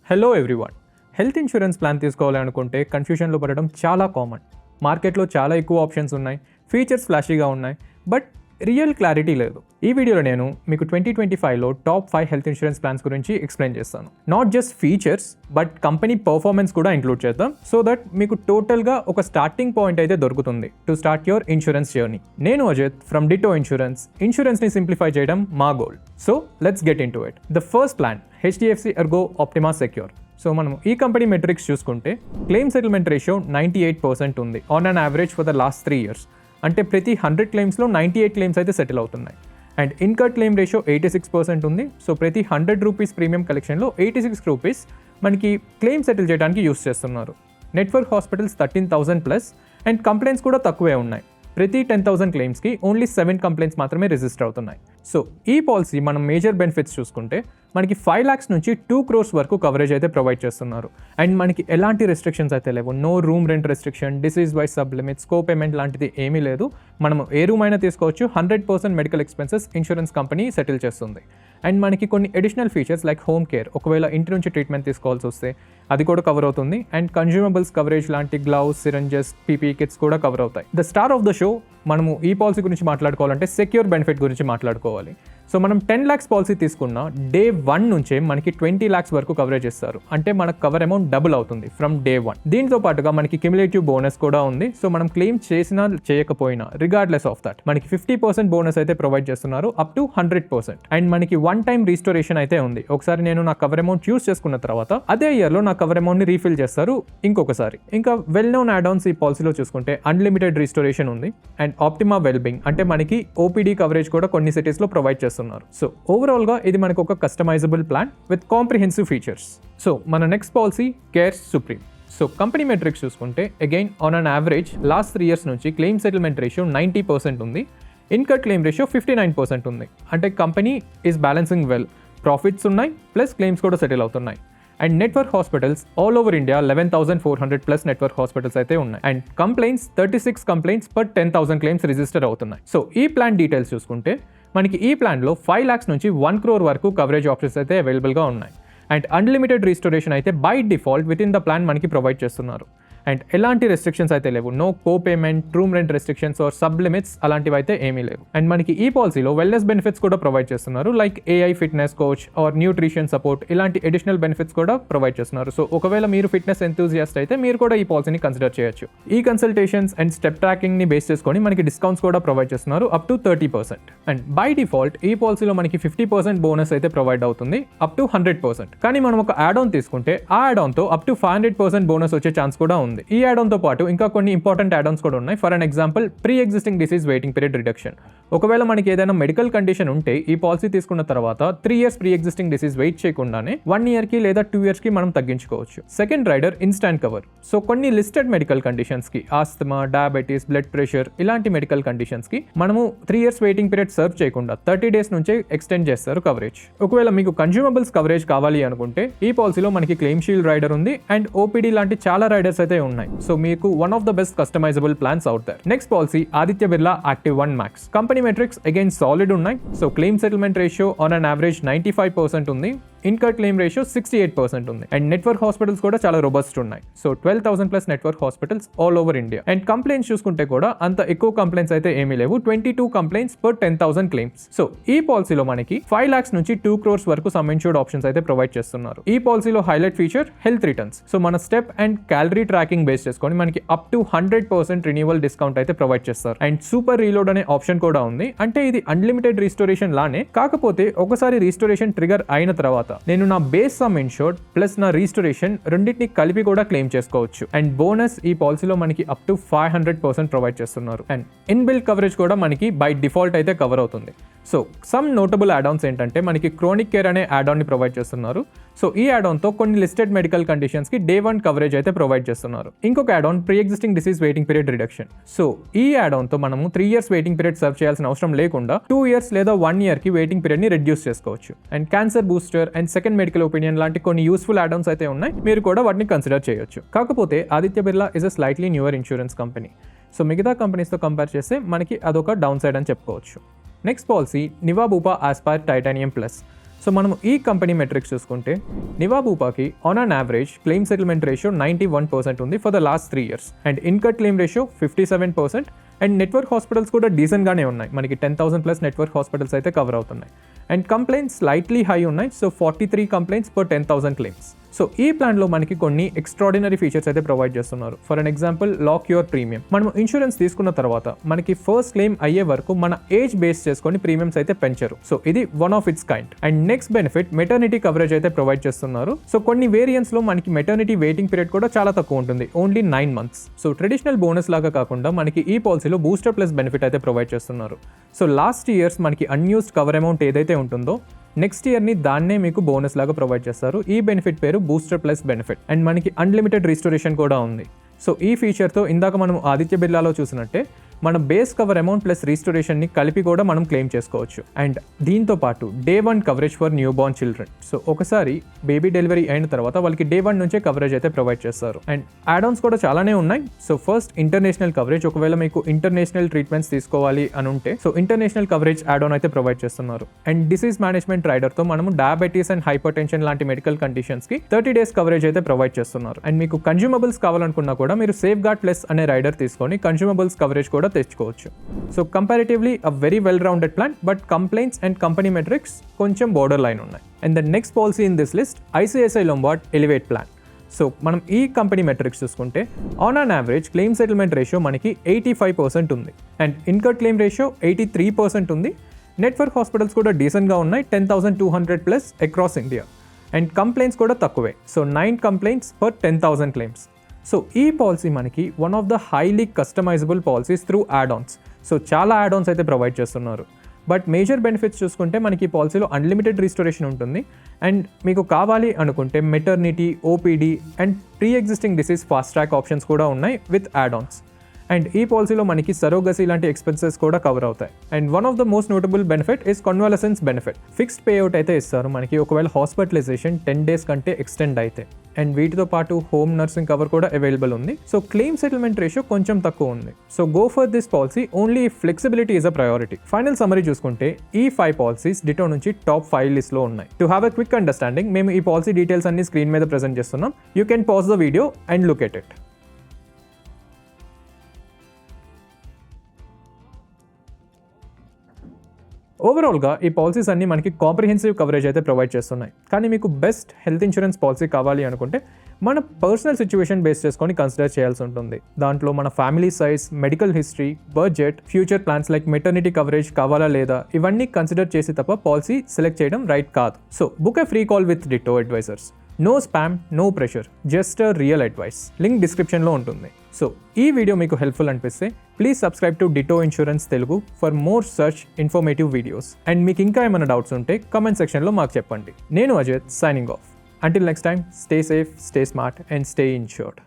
Hello everyone. Health insurance plan తీసుకోవాలనుకుంటే కన్ఫ్యూషన్లో పడడం చాలా కామన్. మార్కెట్లో చాలా ఎక్కువ ఆప్షన్స్ ఉన్నాయి, ఫీచర్స్ ఫ్లాషీగా ఉన్నాయి, బట్ రియల్ క్లారిటీ లేదు. ఈ వీడియోలో నేను మీకు 2025లో టాప్ 5 హెల్త్ ఇన్సూరెన్స్ ప్లాన్స్ గురించి ఎక్స్ప్లెయిన్ చేస్తాను. Not just features but company performance కూడా ఇంక్లూడ్ చేద్దాం, సో దట్ మీకు టోటల్గా ఒక స్టార్టింగ్ పాయింట్ అయితే దొరుకుతుంది to start your insurance journey. నేను అజిత్ ఫ్రమ్ డిటో ఇన్సూరెన్స్ని సింప్లిఫై చేయడం మా goal. So let's get in to it. The first plan HDFC ERGO Optima Secure. So మనం ఈ కంపెనీ మెట్రిక్స్ చూసుకుంటే క్లెయిమ్ సెటిల్మెంట్ రేషియో 98% ఉంది on an average for the last 3 years. అంటే ప్రతి 100 క్లెయిమ్స్లో 98 claims అయితే settle అవుతున్నాయి. అండ్ ఇన్కర్డ్ క్లెయిమ్ రేషియో 86% ఉంది. So ప్రతి 100 రూపీస్ ప్రీమియం కలెక్షన్లో 86 రూపీస్ మనకి క్లెయిమ్ సెటిల్ చేయడానికి యూస్ చేస్తున్నారు. నెట్వర్క్ హాస్పిటల్స్ 13,000+, అండ్ కంప్లైంట్స్ కూడా తక్కువే ఉన్నాయి. ప్రతి 10,000 క్లెయిమ్స్కి ఓన్లీ 7 కంప్లైంట్స్ మాత్రమే రిజిస్టర్ అవుతున్నాయి. సో ఈ పాలసీ మనం మేజర్ బెనిఫిట్స్ చూసుకుంటే మనకి 5 lakhs నుంచి 2 crores వరకు కవరేజ్ అయితే ప్రొవైడ్ చేస్తున్నారు. అండ్ మనకి ఎలాంటి రెస్ట్రిక్షన్స్ అయితే లేవు. No room rent restriction, disease wise sub limits, co payment లాంటిది ఏమీ లేదు. మనం ఏ రూమ్ అయినా తీసుకోవచ్చు. 100% medical expenses insurance company settle చేస్తుంది. అండ్ మనకి కొన్ని additional features like home care, ఒకవేళ ఇంటి నుంచి ట్రీట్మెంట్ తీసుకోవాల్సి వస్తే అది కూడా కవర్ అవుతుంది. అండ్ కన్జ్యూమబుల్స్ కవరేజ్ లాంటి గ్లౌస్, సిరంజెస్, పీపీ కిట్స్ కూడా కవర్ అవుతాయి. The star of the show మనము ఈ పాలసీ గురించి మాట్లాడుకోవాలంటే సెక్యూర్ బెనిఫిట్ గురించి మాట్లాడుకోవాలి. సో మనం 10 lakhs పాలసీ తీసుకున్న డే 1 నుంచే మనకి 20 lakhs వరకు కవరేజ్ ఇస్తారు. అంటే మనకు కవర్ అమౌంట్ డబుల్ అవుతుంది ఫ్రమ్ డే 1. దీంతో పాటుగా మనకి క్యుములేటివ్ బోనస్ కూడా ఉంది. సో మనం క్లెయిమ్ చేసినా చేయకపోయినా రిగార్డ్లెస్ ఆఫ్ దట్ మనకి 50% బోనస్ అయితే ప్రొవైడ్ చేస్తున్నారు అప్ టు 100%. అండ్ మనకి 1 time రీస్టోరేషన్ అయితే ఉంది. ఒకసారి నేను నా కవర్ అమౌంట్ యూస్ చేసుకున్న తర్వాత అదే ఇయర్లో నా కవర్ అమౌంట్ని రీఫిల్ చేస్తారు ఇంకొకసారి. ఇంకా వెల్ నోన్ యాడ్ ఆన్స్ ఈ పాలసీలో చూసుకుంటే అన్లిమిటెడ్ రీస్టోరేషన్ ఉంది. అండ్ ఆప్టిమా వెల్బింగ్ అంటే మనకి OPD కవరేజ్ కూడా కొన్ని సిటీస్లో ప్రొవైడ్ చేస్తున్నారు. సో ఓవరాల్గా ఇది మనకు ఒక customisable plan with comprehensive features. So మన next policy care supreme. So company metrics చూసుకుంటే again on an average last 3 years నుంచి క్లెయిమ్ సెటిల్మెంట్ రేషియో 90% ఉంది. ఇన్కర్డ్ క్లెయిమ్ రేషియో 59% ఉంది. అంటే company is balancing well, profits ఉన్నాయి ప్లస్ క్లెయిమ్స్ కూడా settle అవుతున్నాయి. And network hospitals all over India 11,400+ network hospitals అయితే ఉన్నాయి. And complaints 36 complaints per 10,000 claims register అవుతున్నాయి. సో ఈ ప్లాన్ డీటెయిల్స్ చూసుకుంటే మనకి ఈ ప్లాన్లో 5 lakhs నుంచి 1 crore వరకు కవరేజ్ ఆప్షన్స్ అయితే అవైలబుల్గా ఉన్నాయి. అండ్ అన్లిమిటెడ్ రీస్టోరేషన్ అయితే by default within the plan మనకి ప్రొవైడ్ చేస్తున్నారు. అండ్ ఎలాంటి రెస్ట్రిక్షన్స్ అయితే లేవు. No co payment, room rent restrictions or sub limits అలాంటివి అయితే ఏమీ లేవు. అండ్ మనకి ఈ పాలసీలో వెల్నెస్ బెనిఫిట్స్ కూడా ప్రొవైడ్ చేస్తున్నారు. Like AI fitness coach or nutrition support, ఇలాంటి అడిషనల్ బెనిఫిట్స్ కూడా ప్రొవైడ్ చేస్తున్నారు. సో ఒకవేళ మీరు ఫిట్నెస్ ఎంతూజియాస్ట్ అయితే మీరు కూడా ఈ పాలసీని కన్సిడర్ చేయొచ్చు. ఈ కన్సల్టేషన్స్ అండ్ స్టెప్ ట్రాకింగ్ని బేస్ చేసుకొని మనకి డిస్కౌంట్స్ కూడా ప్రొవైడ్ చేస్తున్నారు up to 30%. And by default ఈ పాలసీలో మనకి 50% బోనస్ అయితే ప్రొవైడ్ అవుతుంది అప్ టు 100%. కానీ మనం ఒక యాడ్ ఆన్ తీసుకుంటే ఆ యాడ్ ఆన్తో అప్ టు 500% బోనస్ వచ్చే ఛాన్స్ కూడా ఉంది. ఈ యాడ్ ఆన్తో పాటు ఇంకా కొన్ని ఇంపార్టెంట్ యాడ్ ఆన్స్ కూడా ఉన్నాయి. For an example pre existing disease waiting period reduction. ఒకవేళ మనకి ఏదైనా మెడికల్ కండిషన్ ఉంటే ఈ పాలసీ తీసుకున్న తర్వాత 3 years pre existing disease wait చేయకుండానే 1 yearకి లేదా 2 yearsకి మనం తగ్గించుకోవచ్చు. Second rider instant cover. So కొన్ని లిస్టెడ్ మెడికల్ కండిషన్స్కి, ఆస్తమా, డయాబెటీస్, బ్లడ్ ప్రెషర్ ఇలాంటి మెడికల్ కండిషన్స్కి మనము 3 years వెయిటింగ్ పీరియడ్ సర్వ్ చేయకుండా 30 days నుంచే ఎక్స్టెండ్ చేస్తారు కవరేజ్. ఒకవేళ మీకు కన్జ్యూమబుల్స్ కవరేజ్ కావాలి అనుకుంటే ఈ పాలసీలో మనకి క్లెయిమ్ షీల్డ్ రైడర్ ఉంది. అండ్ OPD లాంటి చాలా రైడర్స్ అయితే ఉన్నాయి. సో మీకు one of the best customisable plans out there. Next policy Aditya Birla active 1 Max. Company metrics again solid ఉన్నాయి. So claim settlement ratio on an average 95% ఉంది. ఇన్కర్డ్ క్లెయిమ్ రేషియో 68% ఉంది. And network hospitals కూడా చాలా robust ఉన్నాయి. So 12,000+ network hospitals all over India. And complaints చూసుకుంటే కూడా అంత ఎక్కువ కంప్లైంట్స్ అయితే ఏమీ లేవు. 22 కంప్లైంట్స్ పర్ 10,000 క్లెయిమ్స్. సో ఈ పాలసీలో మనకి 5 lakhs నుంచి 2 crores వరకు సమ్ ఇన్సూర్డ్ ఆప్షన్స్ అయితే ప్రొవైడ్ చేస్తున్నారు. ఈ పాలసీలో highlight feature health returns. So మన step and calorie tracking base చేసుకొని మనకి అప్ టు 100% రిన్యూవల్ డిస్కౌంట్ అయితే ప్రొవైడ్ చేస్తారు. అండ్ సూపర్ రీలోడ్ అనే ఆప్షన్ కూడా ఉంది. అంటే ఇది అన్లిమిటెడ్ రీస్టోరేషన్ లానే, కాకపోతే ఒకసారి రీస్టోరేషన్ ట్రిగర్ అయిన తర్వాత నేను నా బేస్ సమ్ ఇన్షూర్డ్ ప్లస్ నా రీస్టోరేషన్ రెండింటిని కలిపి కూడా క్లెయిమ్ చేసుకోవచ్చు. అండ్ బోనస్ ఈ పాలసీలో మనకి అప్ టు 500% ప్రొవైడ్ చేస్తున్నారు. అండ్ ఇన్బిల్డ్ కవరేజ్ కూడా మనకి బై డిఫాల్ట్ అయితే కవర్ అవుతుంది. So some notable add Ann's ఏంటంటే మనకి క్రోనిక్ కేర్ అనే యాడ్ ఆన్ని ప్రొవైడ్ చేస్తున్నారు. సో ఈ యాడ్ ఆన్తో కొన్ని లిస్టెడ్ మెడికల్ కండిషన్స్కి Day 1 కవరేజ్ అయితే ప్రొవైడ్ చేస్తున్నారు. ఇంకొక add on pre existing disease waiting period reduction. So ఈ యాడ్ ఆన్తో మనము 3 years వెయిటింగ్ పీరియడ్ సర్వ్ చేయాల్సిన అవసరం లేకుండా 2 years లేదా 1 yearకి వెయిటింగ్ పీరియడ్ని రెడ్యూస్ చేసుకోవచ్చు. And cancer booster and second medical opinion లాంటి కొన్ని యూస్ఫుల్ యాడ్ ఆన్స్ అయితే ఉన్నాయి. మీరు కూడా వాటిని కన్సిడర్ చేయొచ్చు. కాకపోతే Aditya Birla is a slightly newer insurance company. So మిగతా కంపెనీస్తో కంపేర్ చేస్తే మనకి అదొక డౌన్ సైడ్ అని చెప్పుకోవచ్చు. Next policy Niva Bupa aspire titanium plus. So మనం ఈ కంపెనీ మెట్రిక్స్ చూసుకుంటే నివా బూపాకి on an average claim settlement ratio 91% ఉంది for the last 3 years and incurred claim ratio 57% and network hospitals కూడా డీసెంట్గానే ఉన్నాయి, మనకి 10,000+ నెట్వర్క్ హాస్పిటల్స్ అయితే కవర్ అవుతున్నాయి. అండ్ కంప్లైంట్స్ స్లైట్లీ హై ఉన్నాయి, so 43 complaints per 10,000 claims. So ఈ ప్లాన్లో మనకి కొన్ని ఎక్స్ట్రాడినరీ ఫీచర్స్ అయితే ప్రొవైడ్ చేస్తున్నారు. For an example, lock your premium. మనం ఇన్సూరెన్స్ తీసుకున్న తర్వాత మనకి ఫస్ట్ క్లెయిమ్ అయ్యే వరకు మన ఏజ్ బేస్ చేసుకొని ప్రీమియమ్స్ అయితే పెంచరు. సో ఇది one of it's kind. And next benefit, maternity coverage అయితే ప్రొవైడ్ చేస్తున్నారు. సో కొన్ని వేరియంట్స్ లో మనకి మెటర్నిటీ వెయిటింగ్ పీరియడ్ కూడా చాలా తక్కువ ఉంటుంది, only 9 months. So traditional bonus లాగా కాకుండా మనకి ఈ పాలసీలో బూస్టర్ ప్లస్ బెనిఫిట్ అయితే ప్రొవైడ్ చేస్తున్నారు. సో లాస్ట్ ఇయర్స్ మనకి అన్యూస్డ్ కవర్ అమౌంట్ ఏదైతే ఉంటుందో నెక్స్ట్ ఇయర్ని దాన్నే మీకు బోనస్ లాగా ప్రొవైడ్ చేస్తారు. ఈ బెనిఫిట్ పేరు బూస్టర్ ప్లస్ బెనిఫిట్. అండ్ మనకి అన్లిమిటెడ్ రిస్టోరేషన్ కూడా ఉంది. సో ఈ ఫీచర్తో ఇందాక మనం ఆదిత్య బిర్లాలో చూసినట్టే మన బేస్ కవర్ అమౌంట్ ప్లస్ రిస్టోరేషన్ని కలిపి కూడా మనం క్లెయిమ్ చేసుకోవచ్చు. అండ్ దీంతో పాటు Day 1 coverage for new born children. So ఒకసారి బేబీ డెలివరీ అయిన తర్వాత వాళ్ళకి Day 1 నుంచే కవరేజ్ అయితే ప్రొవైడ్ చేస్తారు. అండ్ యాడ్-ఆన్స్ కూడా చాలానే ఉన్నాయి. సో ఫస్ట్ ఇంటర్నేషనల్ కవరేజ్, ఒకవేళ మీకు ఇంటర్నేషనల్ ట్రీట్మెంట్స్ తీసుకోవాలి అని ఉంటే సో ఇంటర్నేషనల్ కవరేజ్ యాడ్-ఆన్ అయితే ప్రొవైడ్ చేస్తున్నారు. అండ్ డిసీజ్ మేనేజ్మెంట్ రైడర్తో మనము డయాబెటీస్ అండ్ హైపర్ టెన్షన్ లాంటి మెడికల్ కండిషన్స్కి 30 days కవరేజ్ అయితే ప్రొవైడ్ చేస్తున్నారు. అండ్ మీకు కన్జ్యూమబుల్స్ కావాలనుకున్నా కూడా మీరు సేఫ్ గార్డ్ ప్లస్ అనే రైడర్ తీసుకొని కన్జ్యూమబుల్స్ కవరేజ్ కూడా తెచ్చుకోవచ్చు. So comparatively a very well rounded plan, but complaints and company metrics కొంచెం బోర్డర్ లైన్ ఉన్నాయి. And the next policy in this list ICICI Lombard elevate plan. So మనం ఈ company metrics చూసుకుంటే on an average claim settlement ratio మనకి 85% ఉంది. And incurred claim ratio 83% ఉంది. Network hospitals కూడా డీసెంట్గా ఉన్నాయి, 10,200+ అక్రాస్ ఇండియా. అండ్ కంప్లైంట్స్ కూడా తక్కువే, so 9 complaints per 10,000 claims. So ఈ పాలసీ మనకి one of the highly customisable policies through add-Ann's. So చాలా యాడ్-ఆన్స్ అయితే ప్రొవైడ్ చేస్తున్నారు. బట్ మేజర్ బెనిఫిట్స్ చూసుకుంటే మనకి ఈ పాలసీలో అన్లిమిటెడ్ రిస్టోరేషన్ ఉంటుంది. అండ్ మీకు కావాలి అనుకుంటే maternity, OPD and pre existing disease fast track options కూడా ఉన్నాయి విత్ యాడ్-ఆన్స్. అండ్ ఈ పాలసీలో మనకి సరోగసీ లాంటి ఎక్స్పెన్సెస్ కూడా కవర్ అవుతాయి. And one of the most notable benefit is convalescence benefit. Fixed payout అయితే ఇస్తారు మనకి ఒకవేళ హాస్పిటలైజేషన్ 10 days కంటే ఎక్స్టెండ్ అయితే. అండ్ వీటితో పాటు హోమ్ నర్సింగ్ కవర్ కూడా అవైలబుల్ ఉంది. సో క్లెయిమ్ సెటిల్మెంట్ రేషియో కొంచెం తక్కువ ఉంది. So go for this policy only if flexibility is a priority. Final summary చూసుకుంటే ఈ 5 పాలసీస్ డిటో నుంచి టాప్ 5 లిస్ట్లో ఉన్నాయి. To have a quick understanding, మేము ఈ పాలసీ డీటెయిల్స్ అన్ని స్క్రీన్ మీద ప్రెజెంట్ చేస్తున్నాం. You can pause the video and look at it. ఓవరాల్గా ఈ పాలసీస్ అన్ని మనకి కాంప్రిహెన్సివ్ కవరేజ్ అయితే ప్రొవైడ్ చేస్తున్నాయి. కానీ మీకు బెస్ట్ హెల్త్ ఇన్సూరెన్స్ పాలసీ కావాలి అనుకుంటే మన పర్సనల్ సిచ్యువేషన్ బేస్ చేసుకొని కన్సిడర్ చేయాల్సి ఉంటుంది. దాంట్లో మన family size, medical history, budget, future plans like maternity coverage కావాలా లేదా ఇవన్నీ కన్సిడర్ చేసి తప్ప పాలసీ సెలెక్ట్ చేయడం రైట్ కాదు. So book a free call with Ditto advisors. No spam, no pressure, just a real advice. Link డిస్క్రిప్షన్లో ఉంటుంది. So ఈ వీడియో మీకు హెల్ప్ఫుల్ అనిపిస్తే please subscribe to Ditto insurance Telugu for more such informative videos. And మీకు ఇంకా ఏమైనా doubts ఉంటే comment సెక్షన్లో మాకు చెప్పండి. నేను Ajith, signing off. Until next time, stay safe, stay smart and stay insured.